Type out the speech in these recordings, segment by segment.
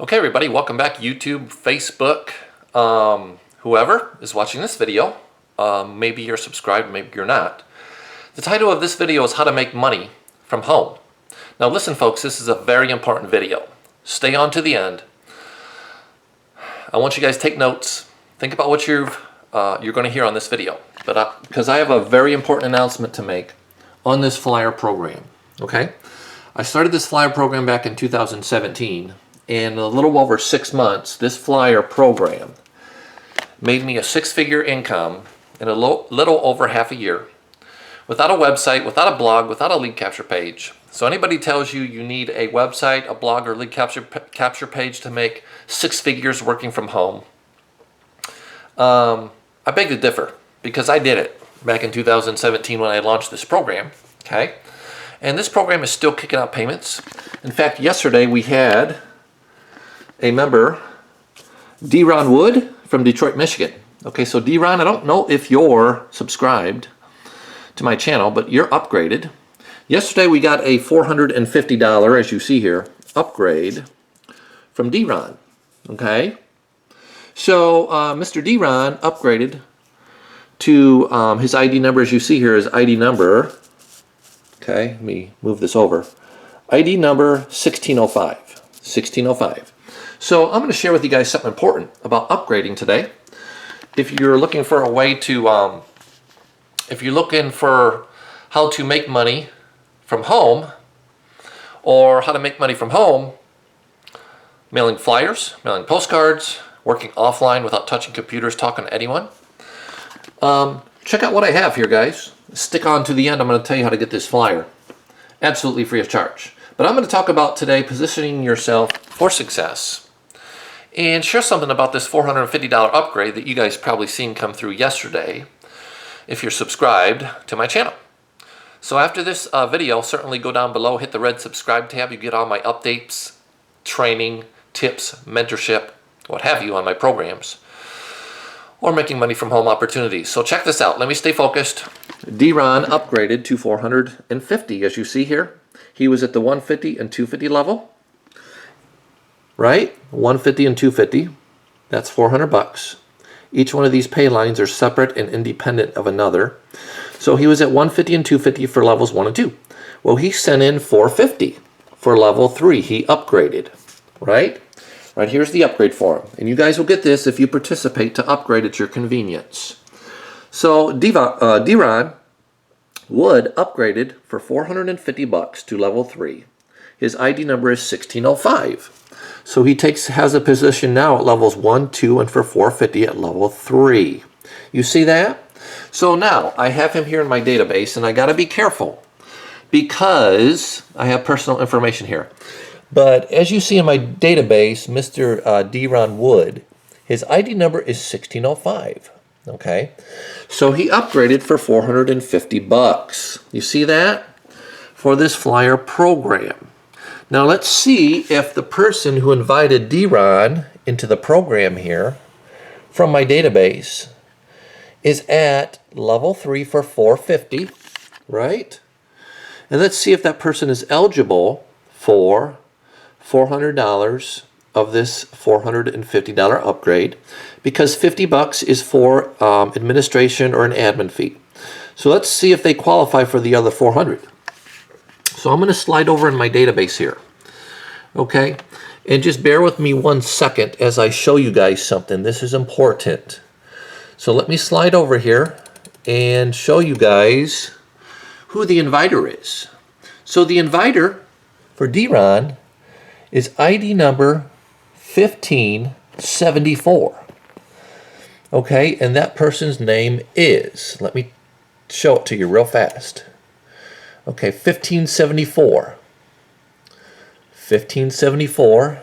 Okay, everybody, welcome back. YouTube, Facebook, whoever is watching this video. Maybe you're subscribed, maybe you're not. The title of this video is how to make money from home. Now listen, folks, this is a very important video. Stay on to the end. I want you guys to take notes. Think about what you're going to hear on this video. But because I have a very important announcement to make on this flyer program. Okay, I started this flyer program back in 2017. In a little over 6 months, this flyer program made me a six-figure income in a little over half a year, without a website, without a blog, without a lead capture page. So anybody tells you you need a website, a blog, or lead capture page to make 6 figures working from home, I beg to differ, because I did it back in 2017 when I launched this program. Okay, and this program is still kicking out payments. In fact, yesterday we had a member, D-Ron Wood from Detroit, Michigan. Okay, so D-Ron, I don't know if you're subscribed to my channel, but you're upgraded. Yesterday we got a $450, as you see here, upgrade from D-Ron. Okay, so Mr. D-Ron upgraded to his ID number, as you see here, his ID number. Okay, let me move this over. ID number 1605. 1605. So I'm going to share with you guys something important about upgrading today. If you're looking for a way to, if you're looking for how to make money from home, or how to make money from home, mailing flyers, mailing postcards, working offline without touching computers, talking to anyone, check out what I have here, guys. Stick on to the end. I'm going to tell you how to get this flyer absolutely free of charge. But I'm going to talk about today positioning yourself for success, and share something about this $450 upgrade that you guys probably seen come through yesterday if you're subscribed to my channel. So after this video, certainly go down below, hit the red subscribe tab. You get all my updates, training, tips, mentorship, what have you on my programs, or making money from home opportunities. So check this out. Let me stay focused. D-Ron upgraded to 450, as you see here. He was at the 150 and 250 level. Right? 150 and 250. That's 400 bucks. Each one of these pay lines are separate and independent of another. So he was at 150 and 250 for levels 1 and 2. Well, he sent in 450 for level 3. He upgraded. Right? Right, here's the upgrade form. And you guys will get this if you participate to upgrade at your convenience. So D-Ron Wood upgraded for 450 bucks to level 3. His ID number is 1605. So he has a position now at levels 1, 2, and for 450 at level 3. You see that? So now I have him here in my database, and I got to be careful because I have personal information here. But as you see in my database, Mr. D-Ron Wood, his ID number is 1605. Okay, so he upgraded for 450 bucks. You see that? For this flyer program. Now let's see if the person who invited D-Ron into the program here from my database is at level 3 for 450, right? And let's see if that person is eligible for $400 of this $450 upgrade, because 50 bucks is for administration or an admin fee. So let's see if they qualify for the other 400. So I'm going to slide over in my database here. Okay, and just bear with me 1 second as I show you guys something. This is important. So let me slide over here and show you guys who the inviter is. So the inviter for D-Ron is ID number 1574. Okay, and that person's name is, let me show it to you real fast. Okay, 1574. 1574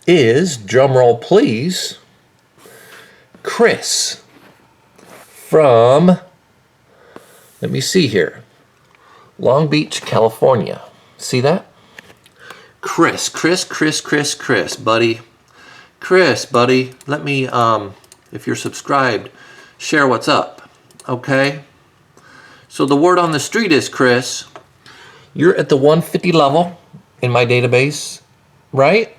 is, drumroll please, Chris from, let me see here, Long Beach, California. See that? Chris, buddy. Chris, buddy, let me, if you're subscribed, share what's up, okay? So the word on the street is, Chris, you're at the 150 level in my database, right?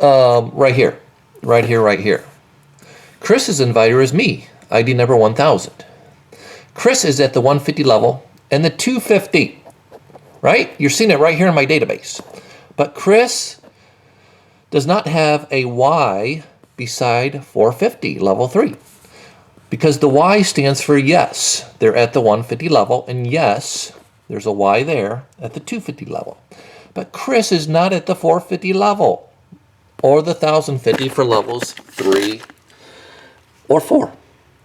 right here, right here, right here. Chris's inviter is me, ID number 1000. Chris is at the 150 level and the 250, right? You're seeing it right here in my database. But Chris does not have a Y beside 450, level 3. Because the Y stands for yes, they're at the 150 level, and yes, there's a Y there at the 250 level. But Chris is not at the 450 level, or the 1050 for levels 3 or 4,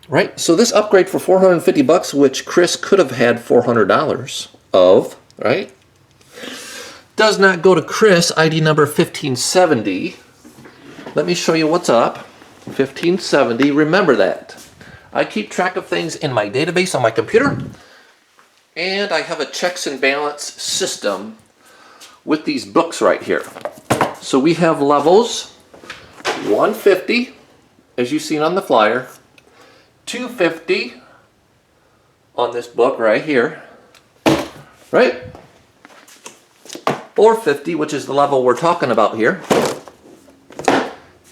right? So this upgrade for 450 bucks, which Chris could have had $400 of, right, does not go to Chris, ID number 1570. Let me show you what's up. 1570, remember that. I keep track of things in my database on my computer, and I have a checks and balance system with these books right here. So we have levels 150, as you've seen on the flyer, 250 on this book right here, right? 450, which is the level we're talking about here,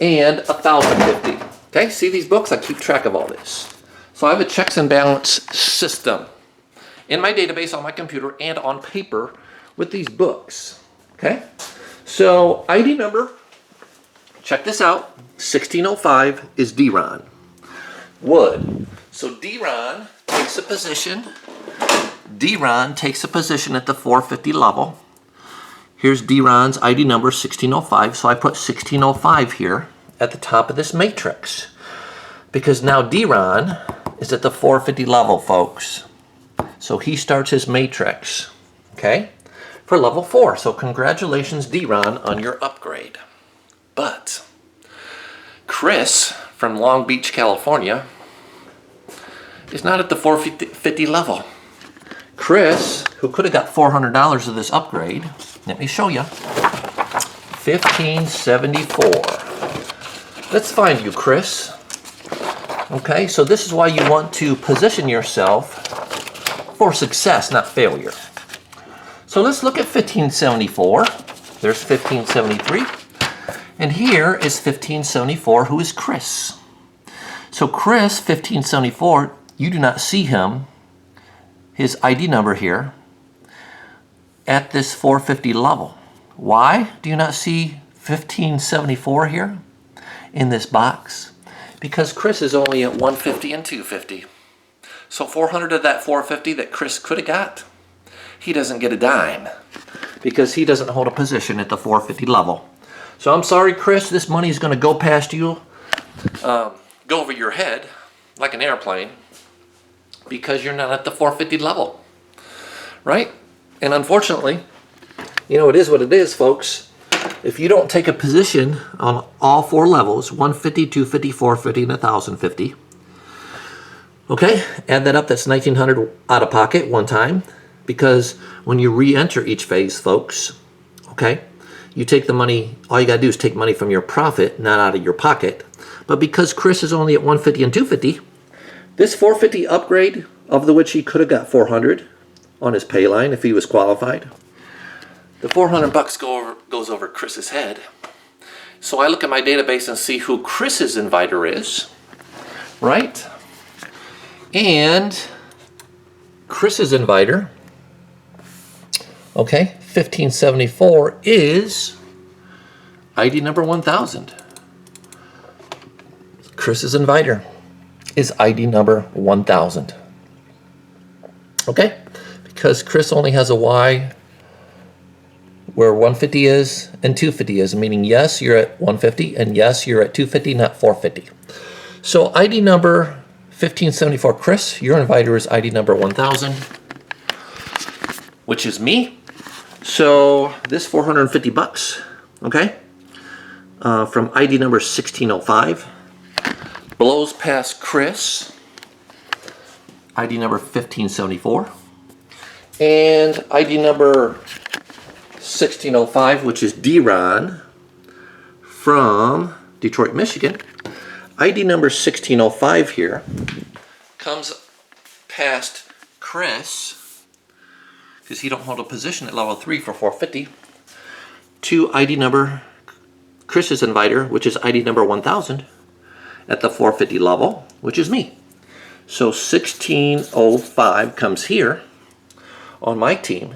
and 1050. Okay, see these books? I keep track of all this. So I have a checks and balance system in my database on my computer and on paper with these books. Okay, so ID number, check this out, 1605 is D-Ron. Wood. So D-Ron takes a position. D-Ron takes a position at the 450 level. Here's D-Ron's ID number, 1605. So I put 1605 here at the top of this matrix, because now D-Ron is at the 450 level, folks. So he starts his matrix, okay, for level 4. So congratulations, D-Ron, on your upgrade. But Chris from Long Beach, California, is not at the 450 level. Chris, who could have got $400 of this upgrade, let me show you, 1574. Let's find you, Chris. Okay, so this is why you want to position yourself for success, not failure. So let's look at 1574. There's 1573. And here is 1574, who is Chris. So Chris, 1574, you do not see him, his ID number here, at this 450 level. Why do you not see 1574 here in this box? Because Chris is only at 150 and 250. So 400 of that 450 that Chris could have got, he doesn't get a dime because he doesn't hold a position at the 450 level. So I'm sorry, Chris, this money is going to go past you, go over your head like an airplane, because you're not at the 450 level, right? And unfortunately, you know, it is what it is, folks. If you don't take a position on all 4 levels, 150, 250, 450, and 1050, okay, add that up, that's 1900 out of pocket one time, because when you re-enter each phase, folks, okay, you take the money, all you got to do is take money from your profit, not out of your pocket. But because Chris is only at 150 and 250, this 450 upgrade, of the which he could have got 400 on his pay line if he was qualified, the 400 bucks goes over Chris's head. So I look at my database and see who Chris's inviter is, right? And Chris's inviter, okay, 1574 is ID number 1000. Chris's inviter is ID number 1000. Okay? Because Chris only has a Y where 150 is and 250 is, meaning yes, you're at 150, and yes, you're at 250, not 450. So ID number 1574, Chris, your inviter is ID number 1000, which is me. So this 450 bucks, okay, from ID number 1605, blows past Chris, ID number 1574, and ID number 1605, which is D-Ron from Detroit, Michigan. ID number 1605 here comes past Chris, because he don't hold a position at level 3 for 450, to ID number Chris's inviter, which is ID number 1000, at the 450 level, which is me. So 1605 comes here on my team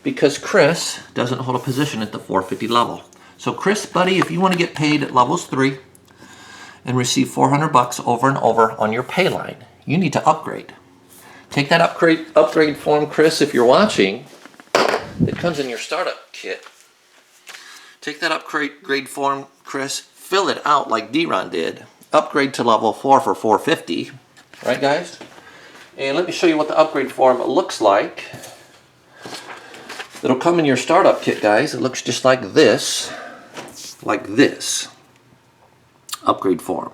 because Chris doesn't hold a position at the 450 level. So Chris, buddy, if you want to get paid at levels 3 and receive 400 bucks over and over on your pay line, you need to upgrade. Take that upgrade form, Chris, if you're watching. It comes in your startup kit. Take that upgrade form, Chris, fill it out like D-Ron did. Upgrade to level 4 for 450. Right, guys? And let me show you what the upgrade form looks like. It'll come in your startup kit, guys. It looks just like this. Like this. Upgrade form.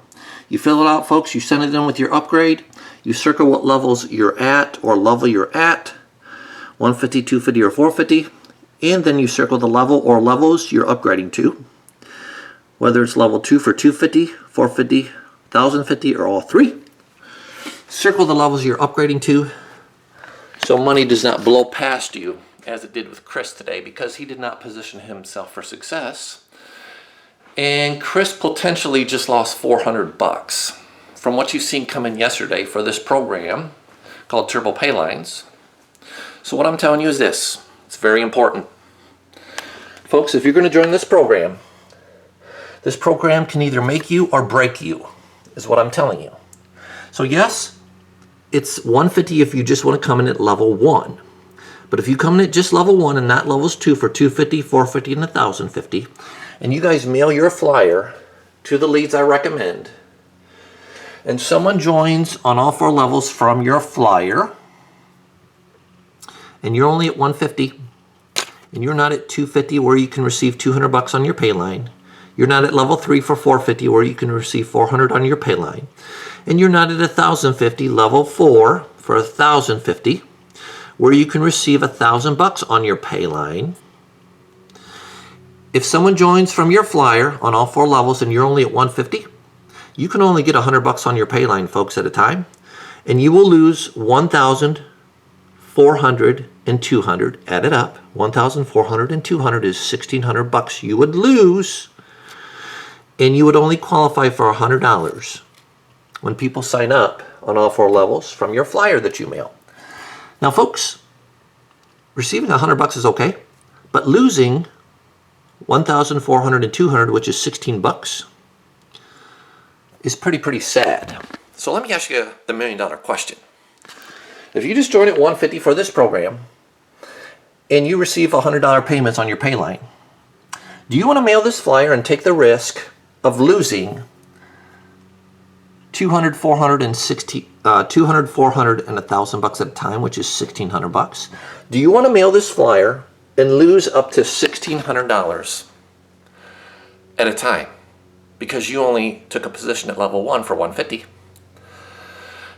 You fill it out, folks. You send it in with your upgrade. You circle what levels you're at or level you're at. 150, 250, or 450. And then you circle the level or levels you're upgrading to. Whether it's level 2 for 250, 450, 1050, or all three. Circle the levels you're upgrading to so money does not blow past you as it did with Chris today, because he did not position himself for success. And Chris potentially just lost 400 bucks from what you've seen come in yesterday for this program called Turbo Paylines. So what I'm telling you is this. It's very important. Folks, if you're going to join this program can either make you or break you, is what I'm telling you. So yes, it's 150 if you just want to come in at level 1. But if you come in at just level 1 and not levels 2 for 250, 450, and 1050, and you guys mail your flyer to the leads I recommend, and someone joins on all 4 levels from your flyer, and you're only at 150, and you're not at 250 where you can receive 200 bucks on your pay line, you're not at level 3 for 450 where you can receive 400 on your pay line, and you're not at 1050 level 4 for 1050 where you can receive 1,000 bucks on your pay line. If someone joins from your flyer on all 4 levels and you're only at 150, you can only get 100 bucks on your pay line, folks, at a time, and you will lose 1,400 and 200. Add it up. 1,400 and 200 is 1,600 bucks you would lose, and you would only qualify for $100 when people sign up on all 4 levels from your flyer that you mail. Now, folks, receiving 100 bucks is okay, but losing 1,400 and 200, which is 16 bucks, is pretty sad. So let me ask you the $1 million question. If you just join at 150 for this program and you receive $100 payments on your pay line, do you want to mail this flyer and take the risk of losing 200, 400, and 1,000 bucks at a time, which is 1,600 bucks? Do you want to mail this flyer and lose up to $1,600 at a time because you only took a position at level 1 for 150?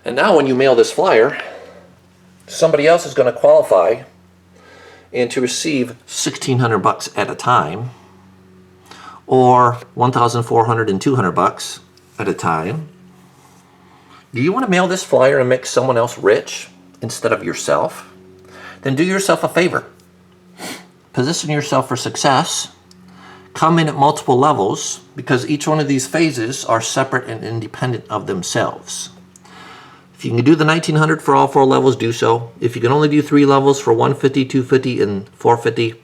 And now when you mail this flyer, somebody else is going to qualify and to receive 1,600 bucks at a time, or 1,400 and 200 bucks at a time. Do you want to mail this flyer and make someone else rich instead of yourself? Then do yourself a favor. Position yourself for success. Come in at multiple levels, because each one of these phases are separate and independent of themselves. If you can do the 1,900 for all 4 levels, do so. If you can only do 3 levels for 150, 250, and 450,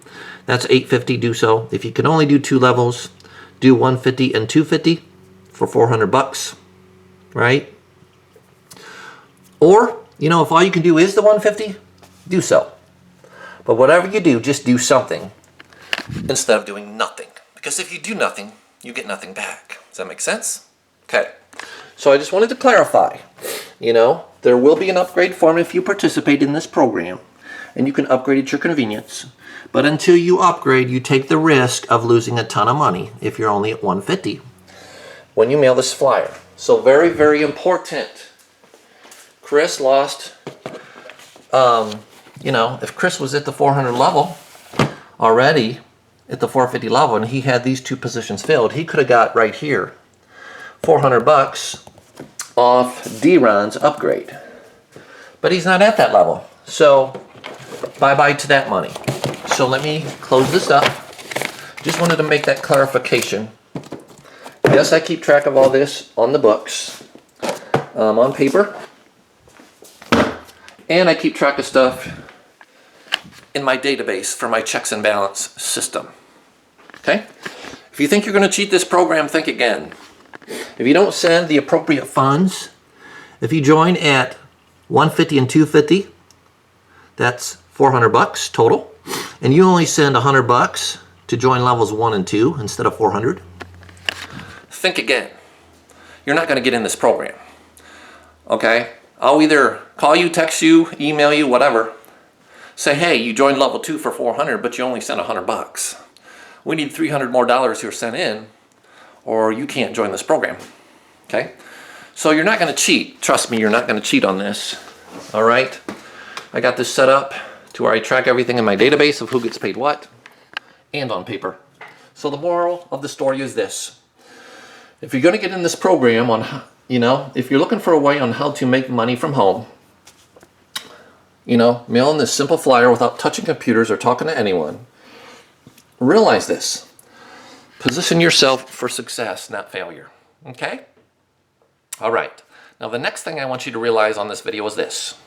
that's 850, do so. If you can only do 2 levels, do 150 and 250 for 400 bucks, right? Or, you know, if all you can do is the 150, do so. But whatever you do, just do something instead of doing nothing. Because if you do nothing, you get nothing back. Does that make sense? Okay. So I just wanted to clarify, you know, there will be an upgrade form if you participate in this program, and you can upgrade at your convenience. But until you upgrade, you take the risk of losing a ton of money if you're only at 150 when you mail this flyer. So very, very important. Chris lost, you know, if Chris was at the 400 level already, at the 450 level, and he had these 2 positions filled, he could have got right here 400 bucks off D-Ron's upgrade. But he's not at that level. So bye-bye to that money. So let me close this up. Just wanted to make that clarification. Yes, I keep track of all this on the books, on paper, and I keep track of stuff in my database for my checks and balance system. Okay? If you think you're going to cheat this program, think again. If you don't send the appropriate funds, if you join at 150 and 250, that's 400 bucks total, and you only send 100 bucks to join levels 1 and 2 instead of 400, think again. You're not going to get in this program. Okay? I'll either call you, text you, email you, whatever. Say, hey, you joined level 2 for 400, but you only sent 100 bucks. We need $300 more here sent in, or you can't join this program. Okay? So you're not going to cheat. Trust me, you're not going to cheat on this. All right? I got this set up to where I track everything in my database of who gets paid what, and on paper. So the moral of the story is this. If you're going to get in this program on, if you're looking for a way on how to make money from home, mailing this simple flyer without touching computers or talking to anyone, realize this. Position yourself for success, not failure. Okay? All right. Now the next thing I want you to realize on this video is this.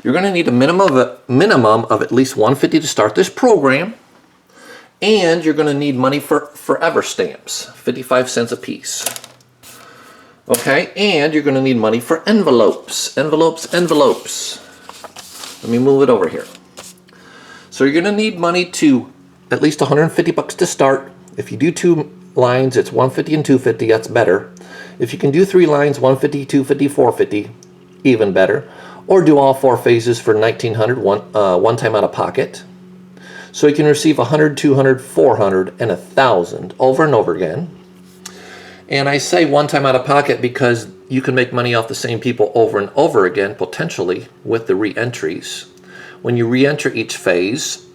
You're going to need a minimum of at least $150 to start this program. And you're going to need money for forever stamps, 55 cents a piece. Okay, and you're going to need money for envelopes. Envelopes. Let me move it over here. So you're going to need money to at least 150 bucks to start. If you do 2 lines, it's 150 and 250, that's better. If you can do 3 lines, 150, 250, 450, even better. Or do all 4 phases for 1900, one time out of pocket. So you can receive 100, 200, 400, and 1,000 over and over again. And I say one time out of pocket because you can make money off the same people over and over again, potentially, with the re-entries. When you re-enter each phase,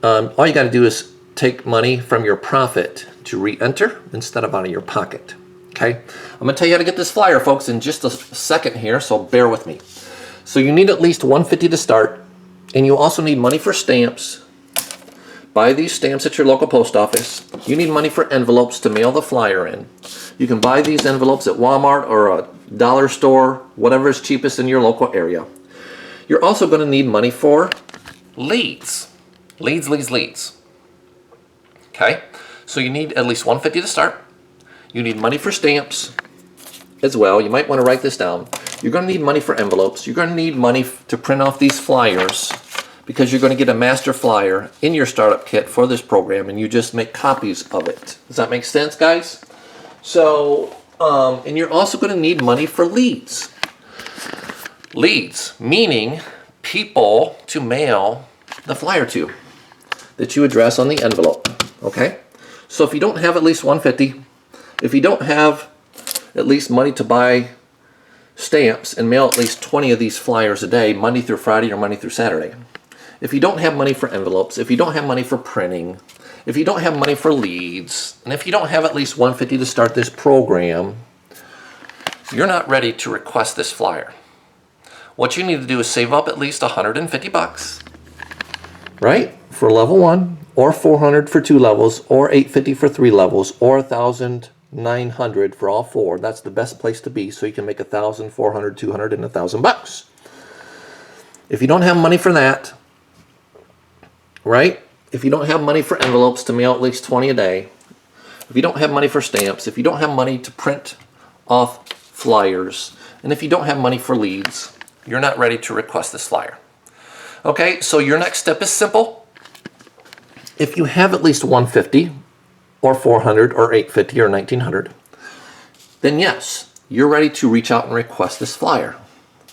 all you got to do is take money from your profit to re-enter instead of out of your pocket. Okay? I'm going to tell you how to get this flyer, folks, in just a second here, so bear with me. So you need at least $150 to start, and you also need money for stamps. Buy these stamps at your local post office. You need money for envelopes to mail the flyer in. You can buy these envelopes at Walmart or a dollar store, whatever is cheapest in your local area. You're also going to need money for leads. Leads. Okay? So you need at least $150 to start. You need money for stamps as well. You might want to write this down. You're going to need money for envelopes. You're going to need money to print off these flyers, because you're going to get a master flyer in your startup kit for this program, and you just make copies of it. Does that make sense, guys? So, and you're also going to need money for leads. Leads, meaning people to mail the flyer to, that you address on the envelope, okay? So if you don't have at least $150, if you don't have at least money to buy stamps and mail at least 20 of these flyers a day, Monday through Friday or Monday through Saturday, if you don't have money for envelopes, if you don't have money for printing, if you don't have money for leads, and if you don't have at least $150 to start this program, you're not ready to request this flyer. What you need to do is save up at least 150 bucks, right? For level 1, or 400 for 2 levels, or 850 for 3 levels, or 1,900 for all 4. That's the best place to be, so you can make 1,000, 400, 200, and 1,000 bucks. If you don't have money for that, right? If you don't have money for envelopes to mail at least 20 a day, if you don't have money for stamps, if you don't have money to print off flyers, and if you don't have money for leads, you're not ready to request this flyer. Okay, so your next step is simple. If you have at least 150 or 400 or 850 or 1900, then yes, you're ready to reach out and request this flyer.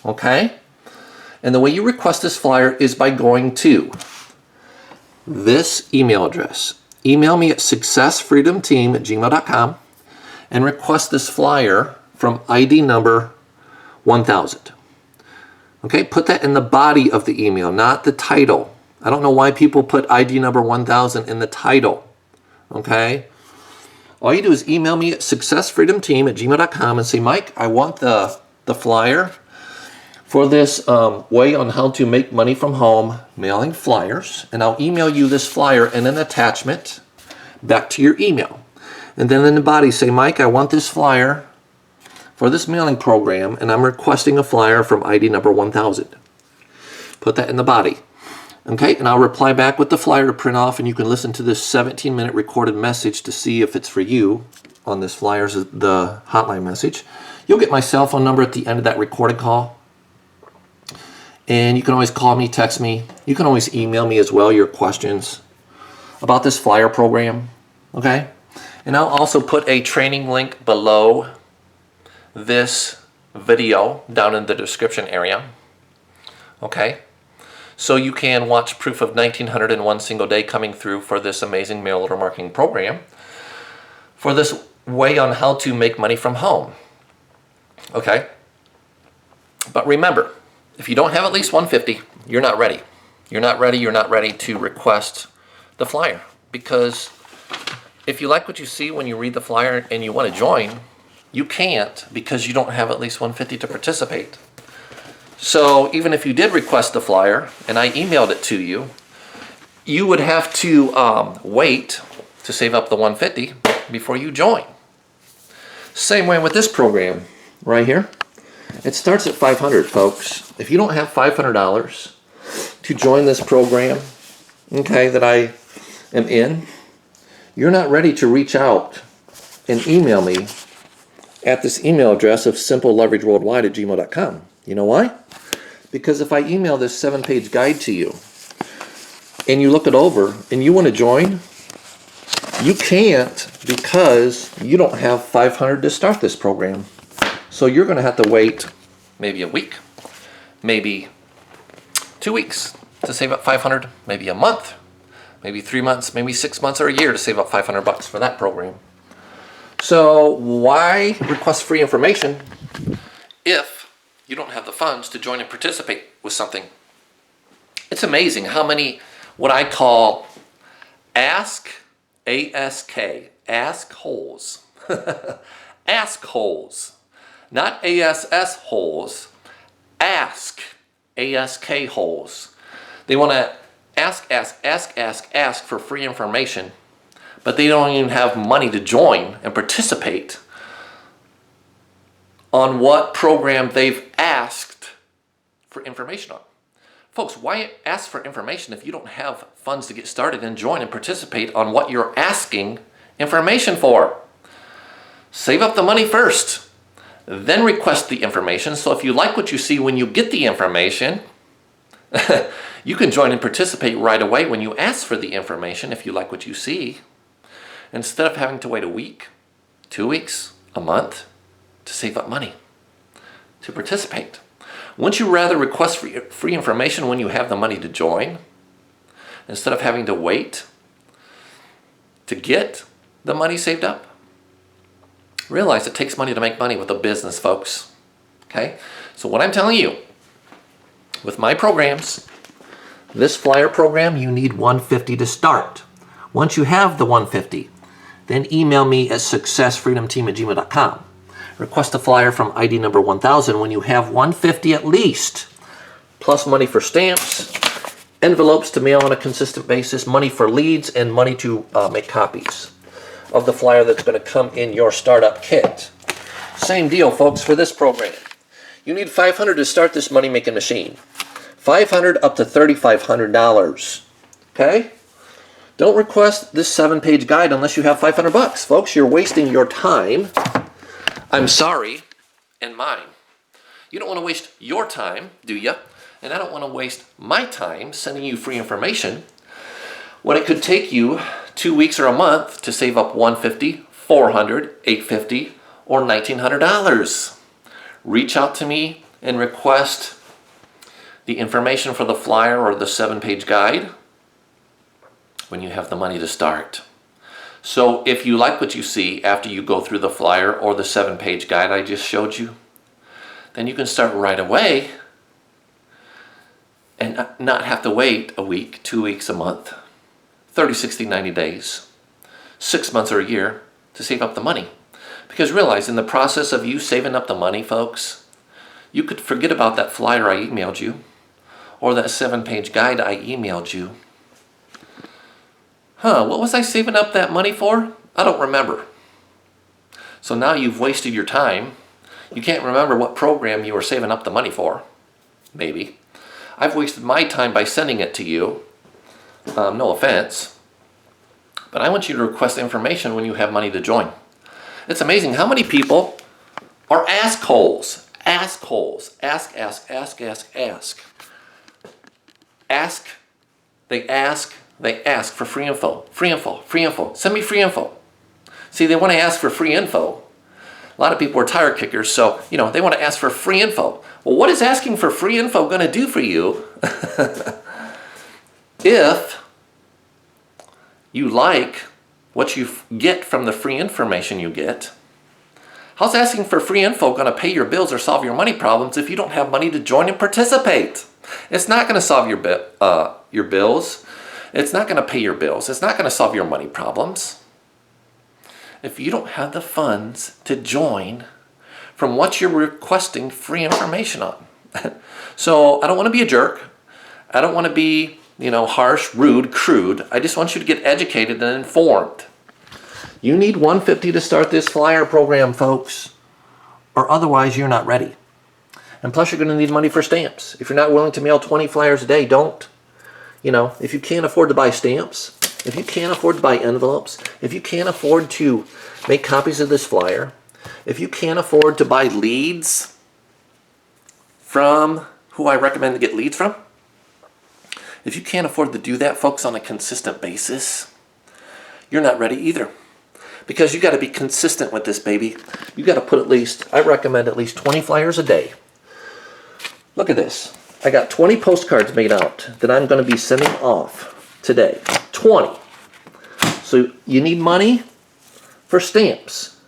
Okay? And the way you request this flyer is by going to this email address. Email me at successfreedomteam@gmail.com and request this flyer from ID number 1000. Okay, put that in the body of the email, not the title. I don't know why people put ID number 1000 in the title. Okay? All you do is email me at successfreedomteam@gmail.com and say, Mike, I want the flyer for this way on how to make money from home mailing flyers, and I'll email you this flyer and an attachment back to your email. And then in the body say, Mike, I want this flyer for this mailing program, and I'm requesting a flyer from ID number 1000. Put that in the body. Okay, and I'll reply back with the flyer to print off, and you can listen to this 17-minute recorded message to see if it's for you on this flyer, the hotline message. You'll get my cell phone number at the end of that recorded call. And you can always call me, text me. You can always email me as well your questions about this flyer program. Okay? And I'll also put a training link below this video down in the description area. Okay? So you can watch proof of 1901 single day coming through for this amazing mail order marketing program for this way on how to make money from home. Okay? But remember, if you don't have at least 150, you're not ready. You're not ready to request the flyer. Because if you like what you see when you read the flyer and you want to join, you can't because you don't have at least 150 to participate. So even if you did request the flyer and I emailed it to you, you would have to wait to save up the 150 before you join. Same way with this program right here. It starts at $500, folks. If you don't have $500 to join this program, okay, that I am in, you're not ready to reach out and email me at this email address of simpleleverageworldwide@gmail.com. You know why? Because if I email this 7-page guide to you and you look it over and you want to join, you can't because you don't have $500 to start this program. So you're going to have to wait maybe a week, maybe 2 weeks to save up $500, maybe a month, maybe 3 months, maybe 6 months or a year to save up $500 for that program. So why request free information if you don't have the funds to join and participate with something? It's amazing how many what I call ask holes. Ask holes. Not ASS holes. Ask holes. They want to ask for free information, but they don't even have money to join and participate on what program they've asked for information on. Folks, why ask for information if you don't have funds to get started and join and participate on what you're asking information for? Save up the money first, then request the information. So if you like what you see when you get the information, you can join and participate right away when you ask for the information if you like what you see, instead of having to wait a week, 2 weeks, a month to save up money to participate. Wouldn't you rather request free information when you have the money to join instead of having to wait to get the money saved up? Realize it takes money to make money with a business, folks. Okay? So what I'm telling you, with my programs, this flyer program, you need 150 to start. Once you have the 150, then email me at successfreedomteam@gmail.com. Request a flyer from ID number 1000 when you have 150 at least, plus money for stamps, envelopes to mail on a consistent basis, money for leads, and money to make copies of the flyer that's going to come in your startup kit. Same deal, folks, for this program. You need $500 to start this money-making machine. $500 up to $3,500. Okay? Don't request this 7-page guide unless you have $500, folks. You're wasting your time. I'm sorry, and mine. You don't want to waste your time, do you? And I don't want to waste my time sending you free information when it could take you 2 weeks or a month to save up $150, $400, $850, or $1,900. Reach out to me and request the information for the flyer or the 7-page guide when you have the money to start. So if you like what you see after you go through the flyer or the 7-page guide I just showed you, then you can start right away and not have to wait a week, 2 weeks, a month, 30, 60, 90 days, 6 months or a year to save up the money. Because realize, in the process of you saving up the money, folks, you could forget about that flyer I emailed you or that 7-page guide I emailed you what was I saving up that money for? I don't remember. So now you've wasted your time. You can't remember what program you were saving up the money for. Maybe. I've wasted my time by sending it to you. No offense. But I want you to request information when you have money to join. It's amazing how many people are assholes. Assholes. Ask. They ask for free info. Free info. Send me free info. See, they want to ask for free info. A lot of people are tire kickers, so, they want to ask for free info. Well, what is asking for free info going to do for you if you like what you get from the free information you get? How's asking for free info going to pay your bills or solve your money problems if you don't have money to join and participate? It's not going to solve your bills. It's not going to pay your bills. It's not going to solve your money problems if you don't have the funds to join from what you're requesting free information on. So I don't want to be a jerk. I don't want to be, harsh, rude, crude. I just want you to get educated and informed. You need $150 to start this flyer program, folks, or otherwise you're not ready. And plus you're going to need money for stamps. If you're not willing to mail 20 flyers a day, don't. If you can't afford to buy stamps, if you can't afford to buy envelopes, if you can't afford to make copies of this flyer, if you can't afford to buy leads from who I recommend to get leads from, if you can't afford to do that, folks, on a consistent basis, you're not ready either. Because you got to be consistent with this, baby. You got to put I recommend at least 20 flyers a day. Look at this. I got 20 postcards made out that I'm going to be sending off today. 20. So you need money for stamps.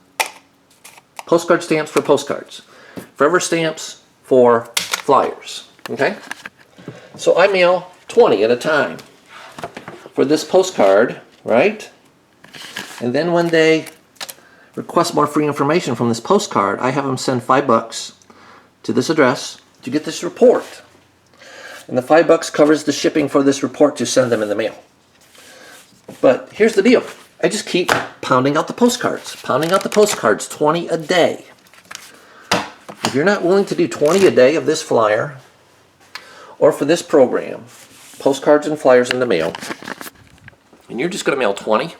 Postcard stamps for postcards. Forever stamps for flyers. Okay? So I mail 20 at a time for this postcard, right? And then when they request more free information from this postcard, I have them send $5 to this address to get this report. And the $5 covers the shipping for this report to send them in the mail. But here's the deal. I just keep pounding out the postcards. 20 a day. If you're not willing to do 20 a day of this flyer, or for this program, postcards and flyers in the mail, and you're just going to mail 20,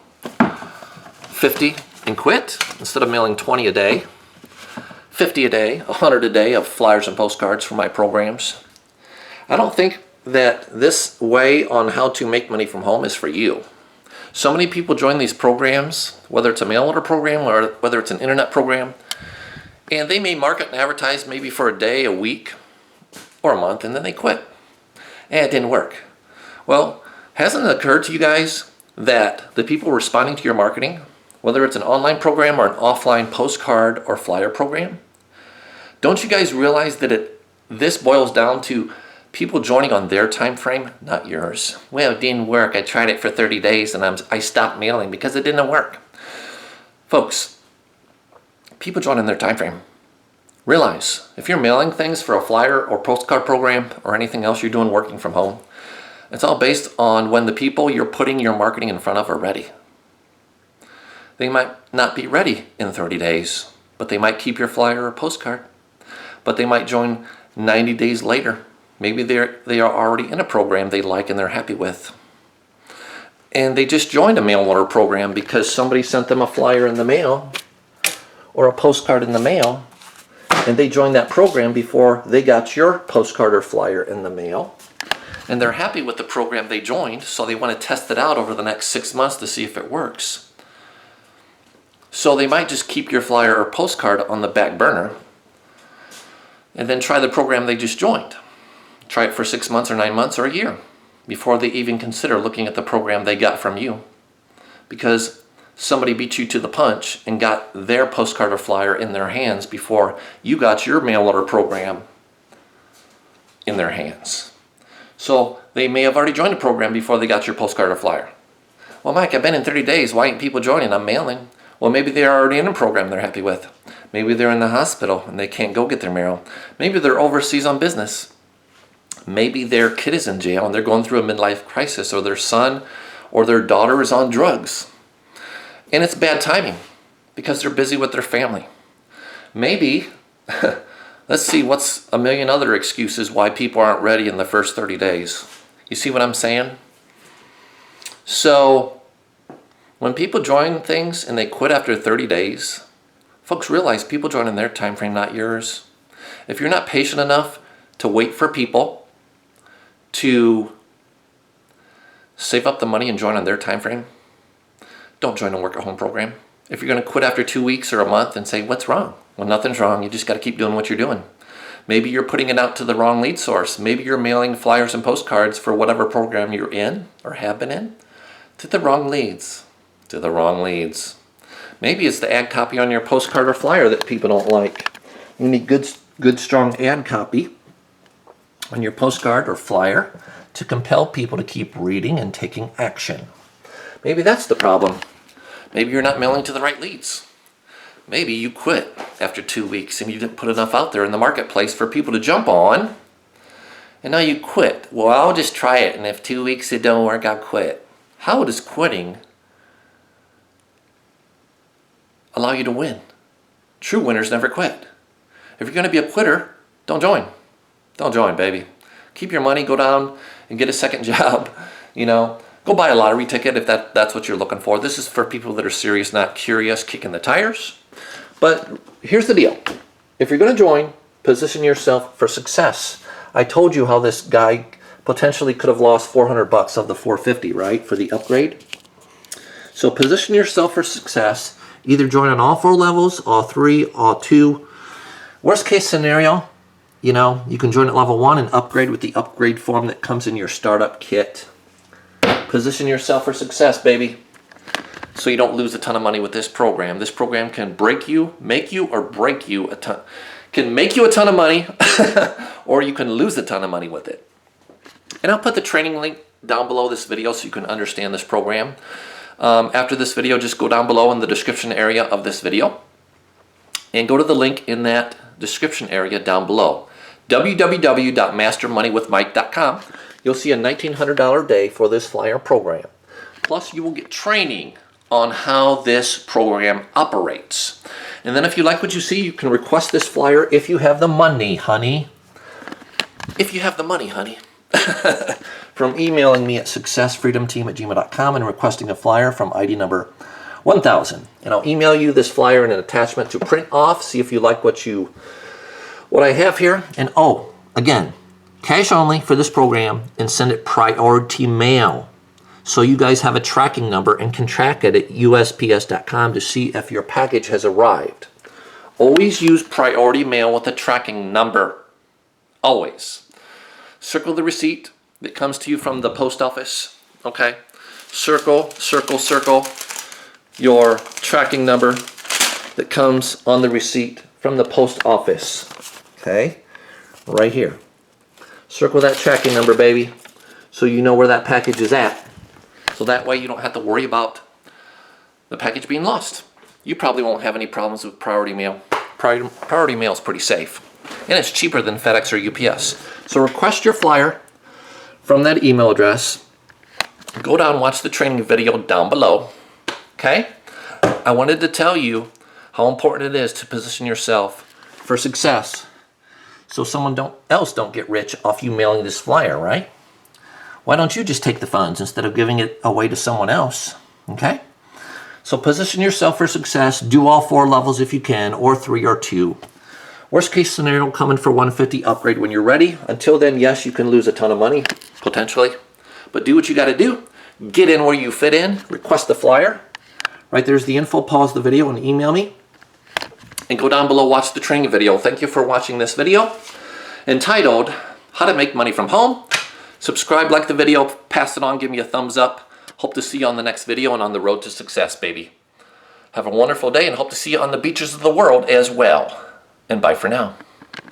50, and quit, instead of mailing 20 a day, 50 a day, 100 a day of flyers and postcards for my programs, I don't think that this way on how to make money from home is for you. So many people join these programs, whether it's a mail order program or whether it's an internet program, and they may market and advertise maybe for a day, a week, or a month, and then they quit. And it didn't work. Well, hasn't it occurred to you guys that the people responding to your marketing, whether it's an online program or an offline postcard or flyer program, don't you guys realize that this boils down to people joining on their time frame, not yours? Well, it didn't work. I tried it for 30 days and I stopped mailing because it didn't work. Folks, people join in their time frame. Realize, if you're mailing things for a flyer or postcard program or anything else you're doing working from home, it's all based on when the people you're putting your marketing in front of are ready. They might not be ready in 30 days, but they might keep your flyer or postcard. But they might join 90 days later. Maybe they are already in a program they like and they're happy with. And they just joined a mail order program because somebody sent them a flyer in the mail or a postcard in the mail, and they joined that program before they got your postcard or flyer in the mail. And they're happy with the program they joined, so they want to test it out over the next 6 months to see if it works. So they might just keep your flyer or postcard on the back burner and then try the program they just joined. Try it for 6 months or 9 months or a year before they even consider looking at the program they got from you, because somebody beat you to the punch and got their postcard or flyer in their hands before you got your mail order program in their hands. So they may have already joined the program before they got your postcard or flyer. Well, Mike, I've been in 30 days. Why ain't people joining? I'm mailing. Well, maybe they're already in a program they're happy with. Maybe they're in the hospital and they can't go get their mail. Maybe they're overseas on business. Maybe their kid is in jail and they're going through a midlife crisis, or their son or their daughter is on drugs. And it's bad timing because they're busy with their family. Maybe, let's see, what's a million other excuses why people aren't ready in the first 30 days. You see what I'm saying? So when people join things and they quit after 30 days, folks realize people join in their time frame, not yours. If you're not patient enough to wait for people to save up the money and join on their time frame, don't join a work-at-home program. If you're going to quit after 2 weeks or a month and say, what's wrong? Well, nothing's wrong. You just got to keep doing what you're doing. Maybe you're putting it out to the wrong lead source. Maybe you're mailing flyers and postcards for whatever program you're in or have been in to the wrong leads. To the wrong leads. Maybe it's the ad copy on your postcard or flyer that people don't like. You need good strong ad copy on your postcard or flyer to compel people to keep reading and taking action. Maybe that's the problem. Maybe you're not mailing to the right leads. Maybe you quit after 2 weeks and you didn't put enough out there in the marketplace for people to jump on. And now you quit. Well, I'll just try it, and if 2 weeks it don't work, I'll quit. How does quitting allow you to win? True winners never quit. If you're going to be a quitter, don't join. Don't join, baby. Keep your money, go down and get a second job. Go buy a lottery ticket if that's what you're looking for. This is for people that are serious, not curious, kicking the tires. But here's the deal. If you're going to join, position yourself for success. I told you how this guy potentially could have lost $400 of the $450, right, for the upgrade. So position yourself for success. Either join on all 4 levels, all 3, all 2. Worst case scenario, you can join at level 1 and upgrade with the upgrade form that comes in your startup kit. Position yourself for success, baby, so you don't lose a ton of money with this program. This program can make you or break you a ton. Can make you a ton of money, or you can lose a ton of money with it. And I'll put the training link down below this video so you can understand this program. After this video, just go down below in the description area of this video and go to the link in that description area down below, www.mastermoneywithmike.com. You'll see a $1,900 day for this flyer program. Plus, you will get training on how this program operates. And then if you like what you see, you can request this flyer if you have the money, honey. If you have the money, honey. From emailing me at successfreedomteam@gmail.com and requesting a flyer from ID number 1000. And I'll email you this flyer and an attachment to print off, see if you like what I have here. And again, cash only for this program, and send it priority mail. So you guys have a tracking number and can track it at USPS.com to see if your package has arrived. Always use priority mail with a tracking number. Always. Circle the receipt that comes to you from the post office. Okay? Circle your tracking number that comes on the receipt from the post office. Okay? Right here. Circle that tracking number, baby, so you know where that package is at. So that way you don't have to worry about the package being lost. You probably won't have any problems with priority mail. Priority mail is pretty safe. And it's cheaper than FedEx or UPS. So request your flyer from that email address. Go down and watch the training video down below. Okay? I wanted to tell you how important it is to position yourself for success, so someone else don't get rich off you mailing this flyer, right? Why don't you just take the funds instead of giving it away to someone else? Okay? So position yourself for success. Do all 4 levels if you can, or 3 or 2. Worst case scenario, coming for 150 upgrade when you're ready. Until then, yes, you can lose a ton of money, potentially. But do what you got to do. Get in where you fit in. Request the flyer. Right there's the info. Pause the video and email me. And go down below, watch the training video. Thank you for watching this video entitled How to Make Money from Home. Subscribe, like the video, pass it on, give me a thumbs up. Hope to see you on the next video and on the road to success, baby. Have a wonderful day and hope to see you on the beaches of the world as well. And bye for now.